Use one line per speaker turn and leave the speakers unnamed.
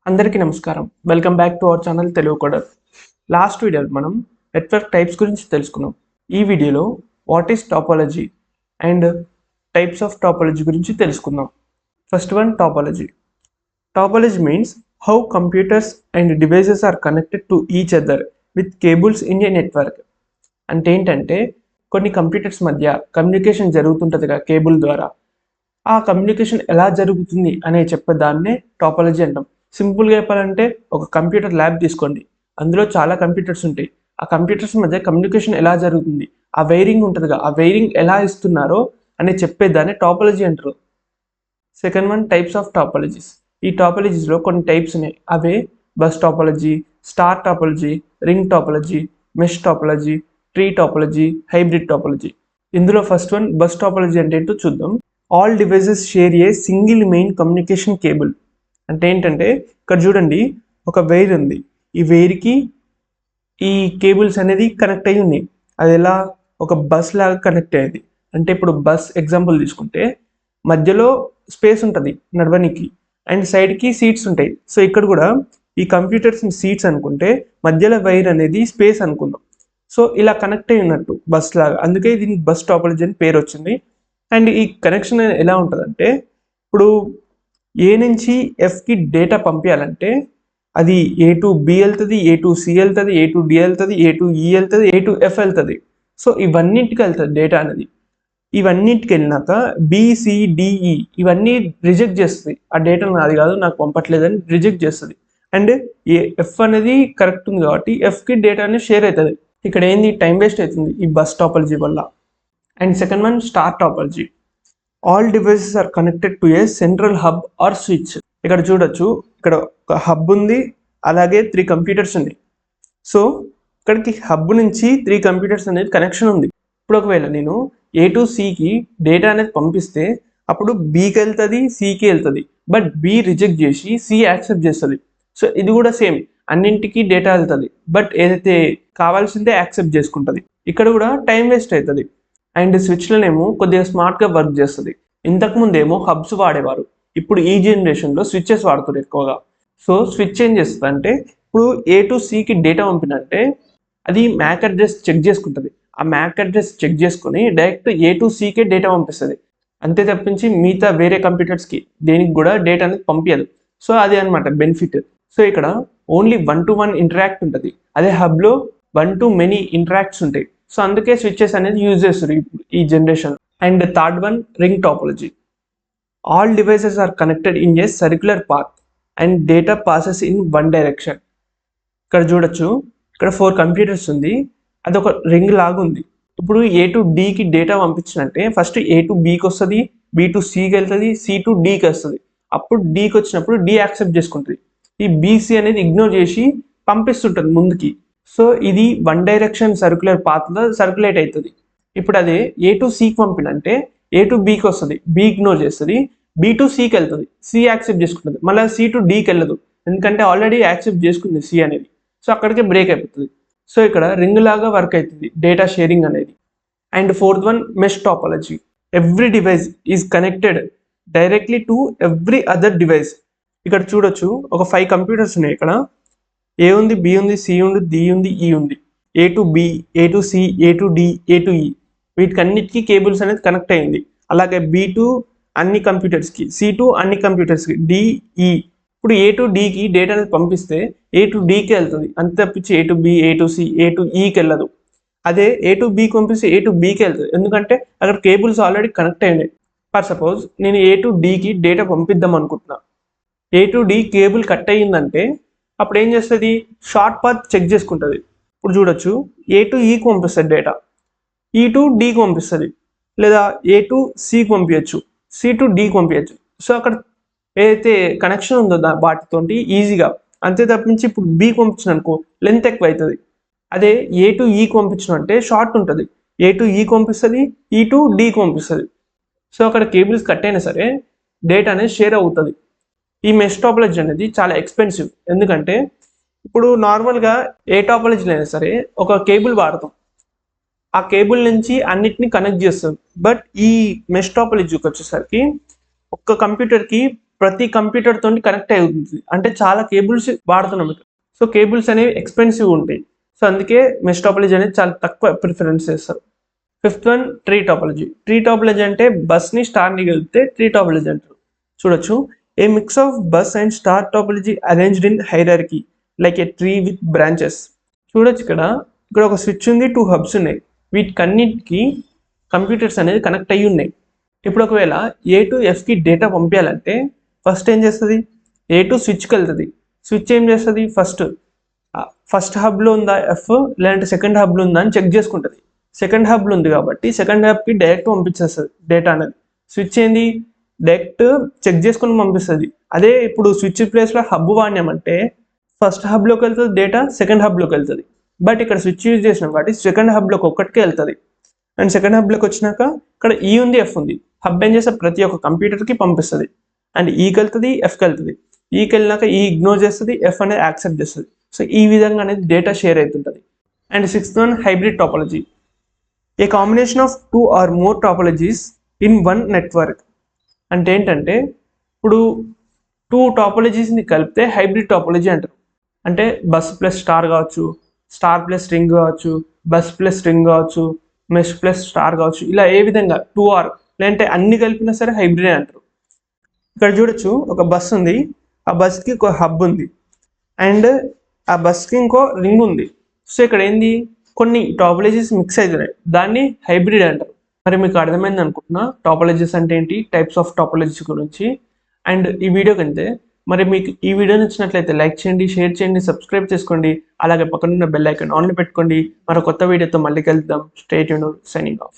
అందరికీ నమస్కారం. Welcome back to our channel Telugu coder. Last వీడియోలో మనం నెట్వర్క్ టైప్స్ గురించి తెలుసుకున్నాం. ఈ వీడియోలో what is topology and types of topology గురించి తెలుసుకుందాం. First one, topology. Topology means how computers and devices are connected to each other with cables in a network. అంటే ఏంటంటే కొన్ని కంప్యూటర్స్ మధ్య కమ్యూనికేషన్ జరుగుతుంటుందిగా కేబుల్ ద్వారా. ఆ కమ్యూనికేషన్ ఎలా జరుగుతుంది అనే చెప్పేదాన్నే టాపాలజీ అంటాం. సింపుల్గా చెప్పాలంటే ఒక కంప్యూటర్ ల్యాబ్ తీసుకోండి, అందులో చాలా కంప్యూటర్స్ ఉంటాయి. ఆ కంప్యూటర్స్ మధ్య కమ్యూనికేషన్ ఎలా జరుగుతుంది, ఆ వైరింగ్ ఉంటుందిగా, ఆ వైరింగ్ ఎలా ఇస్తున్నారో అని చెప్పేదాన్ని టాపాలజీ అంటారు. Second one, types of topologies. ఈ టాపాలజీస్లో కొన్ని టైప్స్ ఉన్నాయి. అవే bus topology, star topology, ring topology, mesh topology, tree topology, hybrid topology. ఇందులో ఫస్ట్ వన్, బస్ టాపాలజీ అంటే ఏంటో చూద్దాం. All devices share a single main communication cable. అంటే ఏంటంటే ఇక్కడ చూడండి, ఒక వైర్ ఉంది. ఈ వైర్కి ఈ కేబుల్స్ అనేది కనెక్ట్ అయ్యి ఉన్నాయి. అది ఎలా, ఒక బస్ లాగా కనెక్ట్ అయ్యేది. అంటే ఇప్పుడు బస్ ఎగ్జాంపుల్ తీసుకుంటే మధ్యలో స్పేస్ ఉంటుంది నడవనికి, అండ్ సైడ్కి సీట్స్ ఉంటాయి. సో ఇక్కడ కూడా ఈ కంప్యూటర్స్ సీట్స్ అనుకుంటే మధ్యలో వైర్ అనేది స్పేస్ అనుకుందాం. సో ఇలా కనెక్ట్ అయి ఉన్నట్టు బస్ లాగా, అందుకే దీనికి బస్ టాపాలజీ అని పేరు వచ్చింది. అండ్ ఈ కనెక్షన్ ఎలా ఉంటుందంటే, ఇప్పుడు ఏ నుంచి ఎఫ్కి డేటా పంపించాలంటే అది ఏ టు బి వెళ్తుంది, ఏ టు సి వెళ్తుంది, ఏ టు డి వెళ్తుంది, ఏ టు ఈ వెళ్తుంది, ఏ టు ఎఫ్ వెళ్తుంది. సో ఇవన్నింటికి వెళ్తుంది డేటా అనేది. ఇవన్నింటికి వెళ్ళినాక బిసిడిఈ ఇవన్నీ రిజెక్ట్ చేస్తుంది. ఆ డేటా నాది కాదు, నాకు పంపట్లేదని రిజెక్ట్ చేస్తుంది. అండ్ ఎఫ్ అనేది కరెక్ట్ ఉంది కాబట్టి ఎఫ్కి డేటా అనేది షేర్ అవుతుంది. ఇక్కడ ఏంది, టైం వేస్ట్ అవుతుంది ఈ బస్ టాపాలజీ వల్ల. And second one, star topology. All devices are connected to a central hub or switch. ఇక్కడ చూడొచ్చు, ఇక్కడ ఒక హబ్ ఉంది, అలాగే 3 కంప్యూటర్స్ ఉంది. సో ఇక్కడికి హబ్ నుంచి 3 కంప్యూటర్స్ అనేది కనెక్షన్ ఉంది. ఇప్పుడు ఒకవేళ నేను ఏ టు సికి డేటా అనేది పంపిస్తే అప్పుడు బికి వెళ్తుంది, సికి వెళ్తుంది. బట్ బి రిజెక్ట్ చేసి సి యాక్సెప్ట్ చేస్తుంది. సో ఇది కూడా సేమ్, అన్నింటికి డేటా వెళ్తుంది, బట్ ఏదైతే కావాల్సిందే యాక్సెప్ట్ చేసుకుంటుంది. ఇక్కడ కూడా టైం వేస్ట్ అవుతుంది. అండ్ స్విచ్లనేమో కొద్దిగా స్మార్ట్గా వర్క్ చేస్తుంది. ఇంతకుముందేమో హబ్స్ వాడేవారు, ఇప్పుడు ఈ జనరేషన్లో స్విచ్చెస్ వాడుతారు ఎక్కువగా. సో స్విచ్ ఏం చేస్తుంది అంటే, ఇప్పుడు ఏ టు సికి డేటా పంపినంటే అది మ్యాక్ అడ్రస్ చెక్ చేసుకుంటుంది. ఆ మ్యాక్ అడ్రస్ చెక్ చేసుకుని direct A to CK data పంపిస్తుంది. అంతే తప్పించి మిగతా వేరే కంప్యూటర్స్కి దేనికి కూడా డేటా అనేది పంపించదు. సో అదే అనమాట బెనిఫిట్. సో ఇక్కడ ఓన్లీ 1-to-1 ఇంటరాక్ట్ ఉంటుంది. అదే హబ్లో 1-to-many ఇంటరాక్ట్స్ ఉంటాయి. సో అందుకే స్విచ్చెస్ అనేది యూజ్ చేస్తారు ఈ generation. And third one, ring topology. All devices are connected in a circular path and data passes in one direction. ఇక్కడ చూడొచ్చు, ఇక్కడ 4 కంప్యూటర్స్ ఉంది, అదొక రింగ్ లాగా ఉంది. ఇప్పుడు ఏ టు డికి డేటా పంపించినట్టే ఫస్ట్ ఏ టు బికి వస్తుంది, బి టు సికి వెళ్తుంది, సి టు డికి వస్తుంది. అప్పుడు డికి వచ్చినప్పుడు డి యాక్సెప్ట్ చేసుకుంటుంది. ఈ బీసీ అనేది ఇగ్నోర్ చేసి పంపిస్తుంటుంది ముందుకి. సో ఇది వన్ డైరెక్షన్ సర్క్యులర్ పాత్లో సర్క్యులేట్ అవుతుంది. ఇప్పుడు అదే ఏ టు సికి పంపినంటే ఏ టు బికి వస్తుంది, బి ఇగ్నోర్ చేస్తుంది, బి టు సికి వెళ్తుంది, సి యాక్సెప్ట్ చేసుకుంటుంది. మళ్ళీ సి టు డికి వెళ్ళదు, ఎందుకంటే ఆల్రెడీ యాక్సెప్ట్ చేసుకుంది సి అనేది. సో అక్కడికే బ్రేక్ అయిపోతుంది. సో ఇక్కడ రింగ్ లాగా వర్క్ అవుతుంది డేటా షేరింగ్ అనేది. And fourth one, mesh topology. Every device is connected directly to every other device. ఇక్కడ చూడొచ్చు, ఒక 5 కంప్యూటర్స్ ఉన్నాయి. ఇక్కడ ఏ ఉంది, బి ఉంది, సి ఉంది, డి ఉంది, ఈ ఉంది. A to B, A to C, A to D, A to E, వీటికన్నిటికీ కేబుల్స్ అనేది కనెక్ట్ అయింది. అలాగే బి టు అన్ని కంప్యూటర్స్కి, సి టు అన్ని కంప్యూటర్స్కి, డిఈ. ఇప్పుడు ఏ టు డికి డేటా అనేది పంపిస్తే ఏ టు డికి వెళ్తుంది, అంతే తప్పించి A to B, A to C, A to ఈకి వెళ్ళదు. అదే ఏ టు బికి పంపిస్తే ఏ టు బికి వెళ్తుంది, ఎందుకంటే అక్కడ కేబుల్స్ ఆల్రెడీ కనెక్ట్ అయినాయి. ఫర్ సపోజ్ నేను ఏ టు డికి డేటా పంపిద్దాం అనుకుంటున్నా, ఏ టు డి కేబుల్ కట్ అయ్యిందంటే అప్పుడు ఏం చేస్తుంది, షార్ట్ పాత్ చెక్ చేసుకుంటుంది. ఇప్పుడు చూడొచ్చు, ఏ టు ఈకి పంపిస్తుంది డేటా, ఈ టు డికి పంపిస్తుంది, లేదా ఏ టు సికి పంపించచ్చు, సి టు డికి పంపించచ్చు. సో అక్కడ ఏదైతే కనెక్షన్ ఉందో వాటితో ఈజీగా, అంతే తప్పించి ఇప్పుడు బికి పంపించిన అనుకో లెంత్ ఎక్కువ అవుతుంది. అదే ఏ టు ఈకి పంపించిన అంటే షార్ట్ ఉంటుంది, ఏ టు ఈకి పంపిస్తుంది, ఈ టు డికి పంపిస్తుంది. సో అక్కడ కేబుల్స్ కట్ అయినా సరే డేటా అనేది షేర్ అవుతుంది. ఈ మెష్ టాపాలజీ అనేది చాలా ఎక్స్పెన్సివ్, ఎందుకంటే ఇప్పుడు నార్మల్గా ఏ టాపాలజీలో అయినా సరే ఒక కేబుల్ వాడతాం, ఆ కేబుల్ నుంచి అన్నిటిని కనెక్ట్ చేస్తాం. బట్ ఈ మెష్ టాపాలజీకి వచ్చేసరికి ఒక్క కంప్యూటర్కి ప్రతి కంప్యూటర్ తోటి కనెక్ట్ అయి ఉంటుంది. అంటే చాలా కేబుల్స్ వాడుతున్నాం. సో కేబుల్స్ అనేవి ఎక్స్పెన్సివ్ ఉంటాయి. సో అందుకే మెష్ టాపాలజీ అనేది చాలా తక్కువ ప్రిఫరెన్స్ చేస్తారు. Fifth one tree topology. Tree topology అంటే బస్ని స్టార్ని కలిపితే ట్రీ టాపాలజీ అంటారు. చూడొచ్చు, a mix of bus and star topology arranged in hierarchy like a tree with branches. చూడొచ్చు, ఇక్కడ ఒక స్విచ్ ఉంది, 2 హబ్స్ ఉన్నాయి. వీటికన్నిటికి కంప్యూటర్స్ అనేది కనెక్ట్ అయ్యి ఉన్నాయి. ఇప్పుడు ఒకవేళ ఏ టు ఎఫ్కి డేటా పంపించాలంటే ఫస్ట్ ఏం చేస్తుంది, ఏ టు స్విచ్కి వెళ్తుంది. స్విచ్ ఏం చేస్తుంది, ఫస్ట్ హబ్లో ఉందా ఎఫ్, లేదంటే సెకండ్ హబ్లో ఉందా అని చెక్ చేసుకుంటుంది. సెకండ్ హబ్లో ఉంది కాబట్టి సెకండ్ హబ్కి డైరెక్ట్ పంపించేస్తుంది డేటా అనేది. స్విచ్ ఏంది, డైరెక్ట్ చెక్ చేసుకుని పంపిస్తుంది. అదే ఇప్పుడు స్విచ్ ప్లేస్లో హబ్ వాడినామంటే ఫస్ట్ హబ్లోకి వెళ్తుంది డేటా, సెకండ్ హబ్లోకి వెళ్తుంది. బట్ ఇక్కడ స్విచ్ యూజ్ చేసినాం కాబట్టి సెకండ్ హబ్లోకి ఒక్కటికే వెళ్తుంది. అండ్ సెకండ్ హబ్లోకి వచ్చినాక ఇక్కడ ఈ ఉంది, ఎఫ్ ఉంది. హబ్ ఏం చేస్తే ప్రతి ఒక్క కంప్యూటర్కి పంపిస్తుంది. అండ్ ఈకి వెళ్తుంది, ఎఫ్కి వెళ్తుంది. ఈకి వెళ్ళినాక ఈ ఇగ్నోర్ చేస్తుంది, ఎఫ్ అనేది యాక్సెప్ట్ చేస్తుంది. సో ఈ విధంగా అనేది డేటా షేర్ అవుతుంటుంది. And sixth one hybrid topology. A combination of 2 or more topologies in one network. అంటే ఏంటంటే ఇప్పుడు 2 టాపాలజీస్ని కలిపితే హైబ్రిడ్ టాపాలజీ అంటారు. అంటే బస్ ప్లస్ స్టార్ కావచ్చు, స్టార్ ప్లస్ రింగ్ కావచ్చు, బస్ ప్లస్ రింగ్ కావచ్చు, మెష్ ప్లస్ స్టార్ కావచ్చు. ఇలా ఏ విధంగా 2 or లేదంటే అన్ని కలిపినా సరే హైబ్రిడ్ అంటారు. ఇక్కడ చూడొచ్చు, ఒక బస్ ఉంది, ఆ బస్కి ఒక హబ్ ఉంది అండ్ ఆ బస్కి ఇంకో రింగ్ ఉంది. సో ఇక్కడ ఏంది, కొన్ని టాపాలజీస్ మిక్స్ అవుతున్నాయి, దాన్ని హైబ్రిడ్ అంటారు. మరి మీకు అర్థమైంది అనుకుంటున్నా టాపాలజీస్ అంటే ఏంటి, టైప్స్ ఆఫ్ టాపాలజీస్ గురించి. అండ్ ఈ వీడియో కంటే మరి మీకు ఈ వీడియో నచ్చినట్లయితే లైక్ చేయండి, షేర్ చేయండి, సబ్స్క్రైబ్ చేసుకోండి. అలాగే పక్కనున్న బెల్ ఐకాన్ ఆన్లో పెట్టుకోండి. మరో కొత్త వీడియోతో మళ్ళీ కలుద్దాం. Stay tuned, signing off.